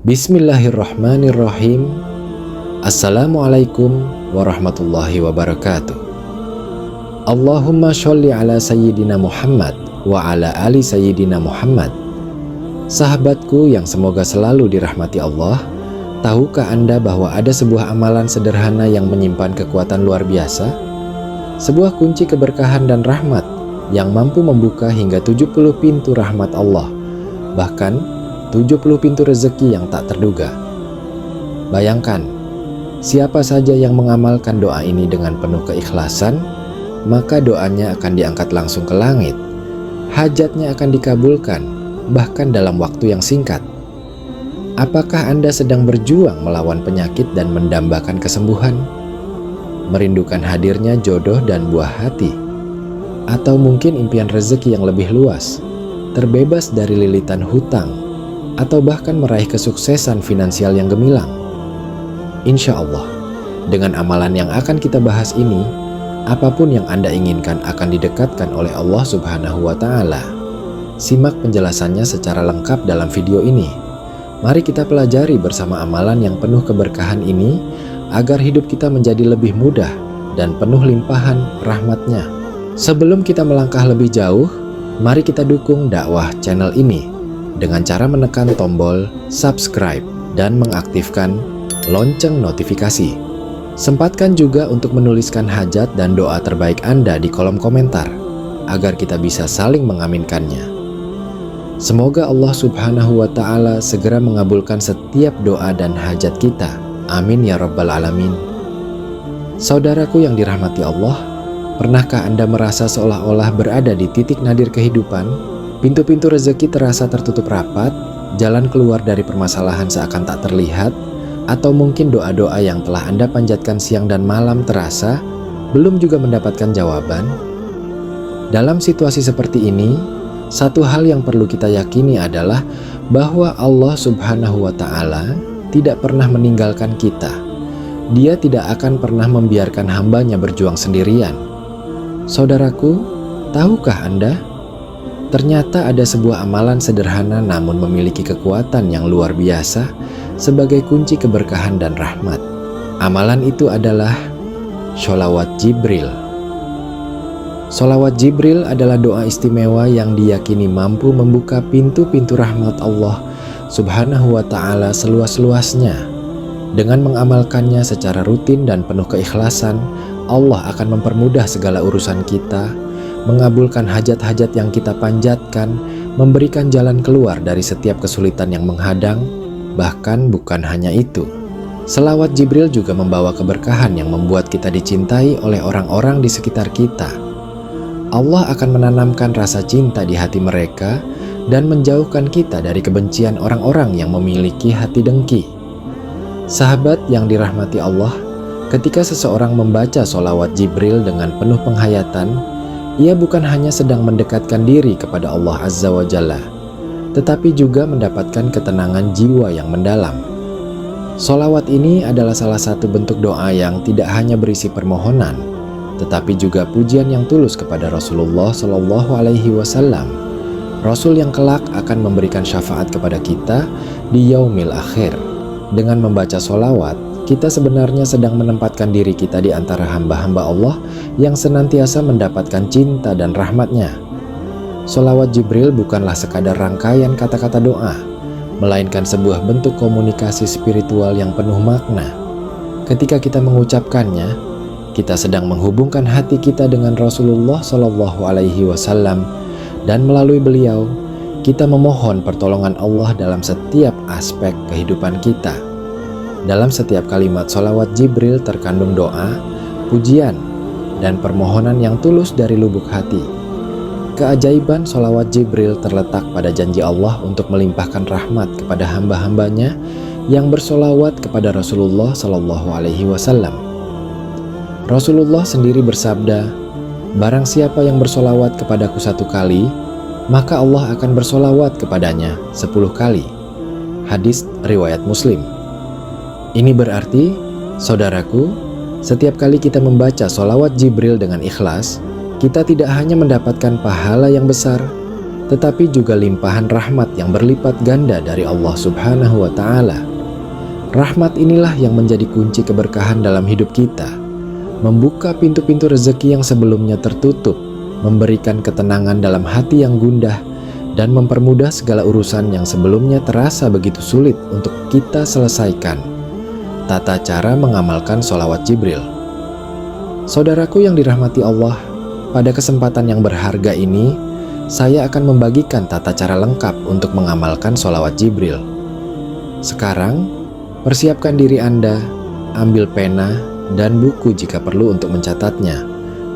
Bismillahirrahmanirrahim. Assalamualaikum warahmatullahi wabarakatuh. Allahumma sholli ala sayyidina Muhammad wa ala ali sayyidina Muhammad. Sahabatku yang semoga selalu dirahmati Allah, tahukah Anda bahwa ada sebuah amalan sederhana yang menyimpan kekuatan luar biasa? Sebuah kunci keberkahan dan rahmat yang mampu membuka hingga 70 pintu rahmat Allah, bahkan 70 pintu rezeki yang tak terduga. Bayangkan, siapa saja yang mengamalkan doa ini dengan penuh keikhlasan, maka doanya akan diangkat langsung ke langit. Hajatnya akan dikabulkan, bahkan dalam waktu yang singkat. Apakah Anda sedang berjuang melawan penyakit dan mendambakan kesembuhan? Merindukan hadirnya jodoh dan buah hati? Atau mungkin impian rezeki yang lebih luas, terbebas dari lilitan hutang, atau bahkan meraih kesuksesan finansial yang gemilang? Insya Allah, dengan amalan yang akan kita bahas ini, apapun yang Anda inginkan akan didekatkan oleh Allah Subhanahu wa Ta'ala. Simak penjelasannya secara lengkap dalam video ini. Mari kita pelajari bersama amalan yang penuh keberkahan ini, agar hidup kita menjadi lebih mudah dan penuh limpahan rahmatnya. Sebelum kita melangkah lebih jauh, mari kita dukung dakwah channel ini dengan cara menekan tombol subscribe dan mengaktifkan lonceng notifikasi. Sempatkan juga untuk menuliskan hajat dan doa terbaik Anda di kolom komentar, agar kita bisa saling mengaminkannya. Semoga Allah Subhanahu wa Ta'ala segera mengabulkan setiap doa dan hajat kita. Amin ya rabbal alamin. Saudaraku yang dirahmati Allah, pernahkah Anda merasa seolah-olah berada di titik nadir kehidupan? Pintu-pintu rezeki terasa tertutup rapat, jalan keluar dari permasalahan seakan tak terlihat, atau mungkin doa-doa yang telah Anda panjatkan siang dan malam terasa belum juga mendapatkan jawaban? Dalam situasi seperti ini, satu hal yang perlu kita yakini adalah bahwa Allah Subhanahu wa Ta'ala tidak pernah meninggalkan kita. Dia tidak akan pernah membiarkan hambanya berjuang sendirian. Saudaraku, tahukah Anda? Ternyata ada sebuah amalan sederhana namun memiliki kekuatan yang luar biasa sebagai kunci keberkahan dan rahmat. Amalan itu adalah sholawat Jibril. Sholawat Jibril adalah doa istimewa yang diyakini mampu membuka pintu-pintu rahmat Allah Subhanahu wa Ta'ala seluas-luasnya. Dengan mengamalkannya secara rutin dan penuh keikhlasan, Allah akan mempermudah segala urusan kita, mengabulkan hajat-hajat yang kita panjatkan, memberikan jalan keluar dari setiap kesulitan yang menghadang. Bahkan bukan hanya itu, selawat Jibril juga membawa keberkahan yang membuat kita dicintai oleh orang-orang di sekitar kita. Allah akan menanamkan rasa cinta di hati mereka dan menjauhkan kita dari kebencian orang-orang yang memiliki hati dengki. Sahabat yang dirahmati Allah, ketika seseorang membaca sholawat Jibril dengan penuh penghayatan, ia bukan hanya sedang mendekatkan diri kepada Allah Azza wa Jalla, tetapi juga mendapatkan ketenangan jiwa yang mendalam. Sholawat ini adalah salah satu bentuk doa yang tidak hanya berisi permohonan, tetapi juga pujian yang tulus kepada Rasulullah Shallallahu Alaihi Wasallam, Rasul yang kelak akan memberikan syafaat kepada kita di yaumil akhir. Dengan membaca sholawat, kita sebenarnya sedang menempatkan diri kita di antara hamba-hamba Allah yang senantiasa mendapatkan cinta dan rahmatnya. Sholawat Jibril bukanlah sekadar rangkaian kata-kata doa, melainkan sebuah bentuk komunikasi spiritual yang penuh makna. Ketika kita mengucapkannya, kita sedang menghubungkan hati kita dengan Rasulullah Shallallahu Alaihi Wasallam, dan melalui beliau, kita memohon pertolongan Allah dalam setiap aspek kehidupan kita. Dalam setiap kalimat sholawat Jibril terkandung doa, pujian, dan permohonan yang tulus dari lubuk hati. Keajaiban sholawat Jibril terletak pada janji Allah untuk melimpahkan rahmat kepada hamba-hambanya yang bersolawat kepada Rasulullah Shallallahu Alaihi Wasallam. Rasulullah sendiri bersabda, "Barang siapa yang bersolawat kepadaku 1 kali, maka Allah akan bersolawat kepadanya 10 kali." Hadis riwayat Muslim. Ini berarti, saudaraku, setiap kali kita membaca sholawat Jibril dengan ikhlas, kita tidak hanya mendapatkan pahala yang besar, tetapi juga limpahan rahmat yang berlipat ganda dari Allah Subhanahu wa Ta'ala. Rahmat inilah yang menjadi kunci keberkahan dalam hidup kita, membuka pintu-pintu rezeki yang sebelumnya tertutup, memberikan ketenangan dalam hati yang gundah, dan mempermudah segala urusan yang sebelumnya terasa begitu sulit untuk kita selesaikan. Tata cara mengamalkan sholawat Jibril. Saudaraku yang dirahmati Allah, pada kesempatan yang berharga ini, saya akan membagikan tata cara lengkap untuk mengamalkan sholawat Jibril. Sekarang, persiapkan diri Anda, ambil pena dan buku jika perlu untuk mencatatnya,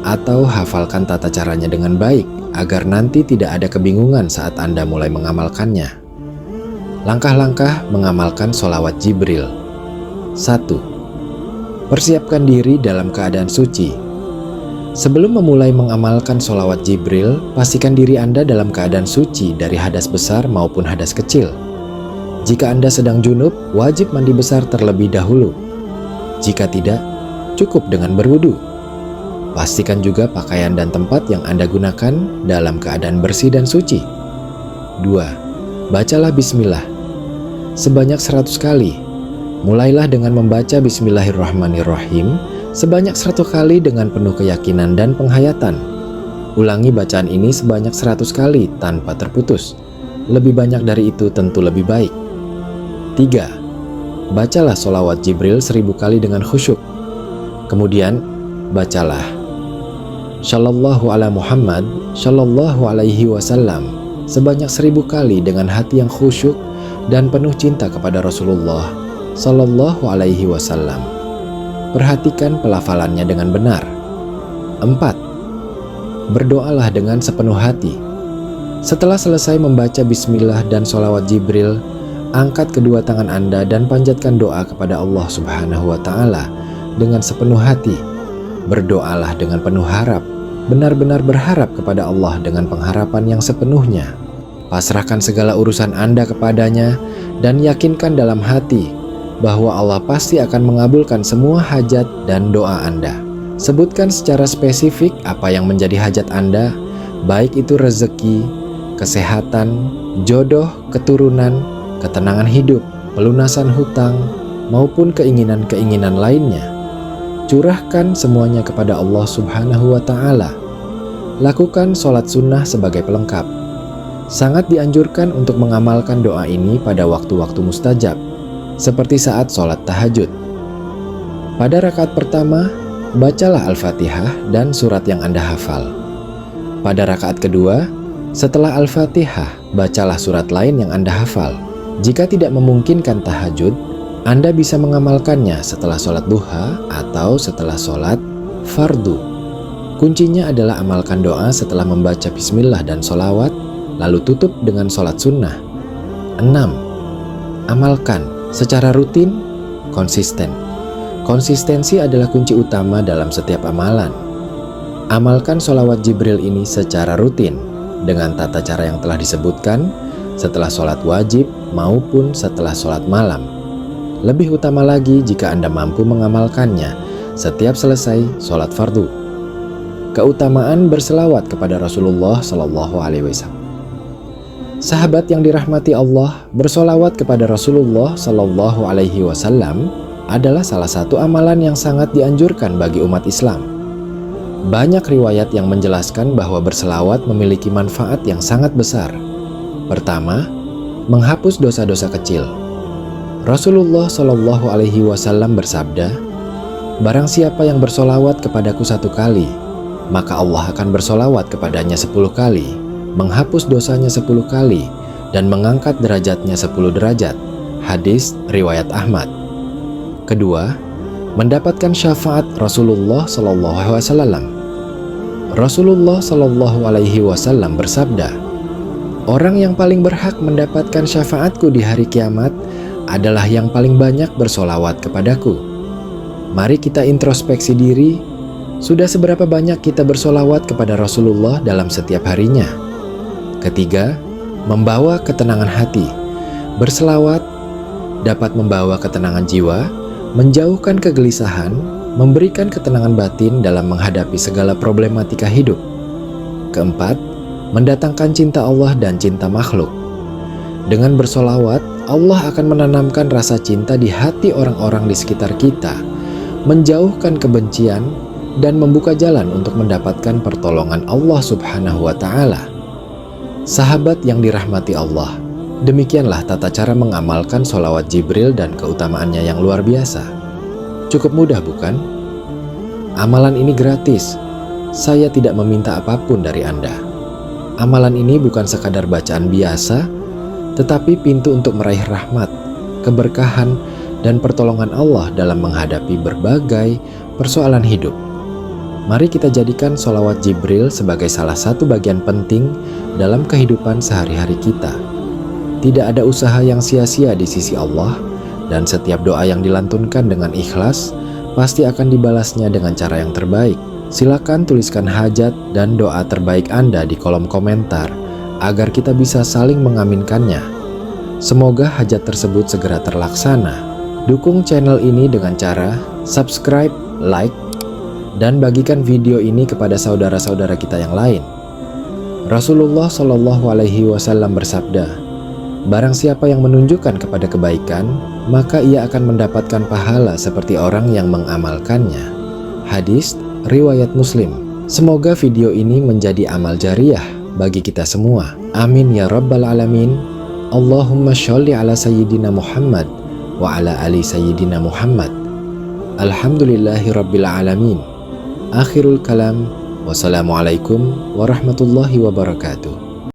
atau hafalkan tata caranya dengan baik agar nanti tidak ada kebingungan saat Anda mulai mengamalkannya. Langkah-langkah mengamalkan sholawat Jibril. 1. Persiapkan diri dalam keadaan suci. Sebelum memulai mengamalkan sholawat Jibril, pastikan diri Anda dalam keadaan suci dari hadas besar maupun hadas kecil. Jika Anda sedang junub, wajib mandi besar terlebih dahulu. Jika tidak, cukup dengan berwudu. Pastikan juga pakaian dan tempat yang Anda gunakan dalam keadaan bersih dan suci. 2. Bacalah bismillah sebanyak 100 kali. Mulailah dengan membaca Bismillahirrahmanirrahim sebanyak 100 kali dengan penuh keyakinan dan penghayatan. Ulangi bacaan ini sebanyak 100 kali tanpa terputus. Lebih banyak dari itu tentu lebih baik. 3. Bacalah sholawat Jibril 1000 kali dengan khusyuk. Kemudian, bacalah Shallallahu ala Muhammad, Shallallahu alaihi wasallam sebanyak 1000 kali dengan hati yang khusyuk dan penuh cinta kepada Rasulullah Shallallahu alaihi wasallam. Perhatikan pelafalannya dengan benar. 4. Berdoalah dengan sepenuh hati. Setelah selesai membaca bismillah dan sholawat Jibril, angkat kedua tangan Anda dan panjatkan doa kepada Allah Subhanahu wa Ta'ala dengan sepenuh hati. Berdoalah dengan penuh harap, benar-benar berharap kepada Allah dengan pengharapan yang sepenuhnya. Pasrahkan segala urusan Anda kepadanya dan yakinkan dalam hati bahwa Allah pasti akan mengabulkan semua hajat dan doa Anda. Sebutkan secara spesifik apa yang menjadi hajat Anda, baik itu rezeki, kesehatan, jodoh, keturunan, ketenangan hidup, pelunasan hutang, maupun keinginan-keinginan lainnya. Curahkan semuanya kepada Allah Subhanahu wa Ta'ala. Lakukan sholat sunnah sebagai pelengkap. Sangat dianjurkan untuk mengamalkan doa ini pada waktu-waktu mustajab, seperti saat sholat tahajud. Pada rakaat pertama, bacalah Al-Fatihah dan surat yang Anda hafal. Pada rakaat kedua, setelah Al-Fatihah, bacalah surat lain yang Anda hafal. Jika tidak memungkinkan tahajud, Anda bisa mengamalkannya setelah sholat duha atau setelah sholat fardu. Kuncinya adalah amalkan doa setelah membaca bismillah dan sholawat, lalu tutup dengan sholat sunnah. 6. Amalkan secara rutin, konsisten. Konsistensi adalah kunci utama dalam setiap amalan. Amalkan sholawat Jibril ini secara rutin, dengan tata cara yang telah disebutkan, setelah sholat wajib maupun setelah sholat malam. Lebih utama lagi jika Anda mampu mengamalkannya setiap selesai sholat fardu. Keutamaan berselawat kepada Rasulullah Sallallahu Alaihi Wasallam. Sahabat yang dirahmati Allah, bersolawat kepada Rasulullah Sallallahu Alaihi Wasallam adalah salah satu amalan yang sangat dianjurkan bagi umat Islam. Banyak riwayat yang menjelaskan bahwa berselawat memiliki manfaat yang sangat besar. Pertama, menghapus dosa-dosa kecil. Rasulullah Shallallahu Alaihi Wasallam bersabda, "Barang siapa yang bersolawat kepadaku 1 kali, maka Allah akan bersolawat kepadanya 10 kali, menghapus dosanya 10 kali, dan mengangkat derajatnya 10 derajat." Hadis riwayat Ahmad. Kedua, mendapatkan syafaat Rasulullah Shallallahu Alaihi Wasallam. Rasulullah Shallallahu Alaihi Wasallam bersabda, "Orang yang paling berhak mendapatkan syafaatku di hari kiamat adalah yang paling banyak bersolawat kepadaku." Mari kita introspeksi diri, sudah seberapa banyak kita bersolawat kepada Rasulullah dalam setiap harinya? Ketiga, membawa ketenangan hati. Berselawat dapat membawa ketenangan jiwa, menjauhkan kegelisahan, memberikan ketenangan batin dalam menghadapi segala problematika hidup. Keempat, mendatangkan cinta Allah dan cinta makhluk. Dengan bersolawat, Allah akan menanamkan rasa cinta di hati orang-orang di sekitar kita, menjauhkan kebencian, dan membuka jalan untuk mendapatkan pertolongan Allah Subhanahu wa Ta'ala. Sahabat yang dirahmati Allah, demikianlah tata cara mengamalkan sholawat Jibril dan keutamaannya yang luar biasa. Cukup mudah, bukan? Amalan ini gratis. Saya tidak meminta apapun dari Anda. Amalan ini bukan sekadar bacaan biasa, tetapi pintu untuk meraih rahmat, keberkahan, dan pertolongan Allah dalam menghadapi berbagai persoalan hidup. Mari kita jadikan sholawat Jibril sebagai salah satu bagian penting dalam kehidupan sehari-hari kita. Tidak ada usaha yang sia-sia di sisi Allah, dan setiap doa yang dilantunkan dengan ikhlas pasti akan dibalasnya dengan cara yang terbaik. Silakan tuliskan hajat dan doa terbaik Anda di kolom komentar agar kita bisa saling mengaminkannya. Semoga hajat tersebut segera terlaksana. Dukung channel ini dengan cara subscribe, like, dan bagikan video ini kepada saudara-saudara kita yang lain. Rasulullah Shallallahu Alaihi Wasallam bersabda, "Barang siapa yang menunjukkan kepada kebaikan, maka ia akan mendapatkan pahala seperti orang yang mengamalkannya." Hadis riwayat Muslim. Semoga video ini menjadi amal jariah bagi kita semua. Amin ya rabbal alamin. Allahumma sholli ala sayyidina Muhammad wa ala ali sayyidina Muhammad. Alhamdulillahi rabbil alamin. Akhirul kalam. Wassalamualaikum warahmatullahi wabarakatuh.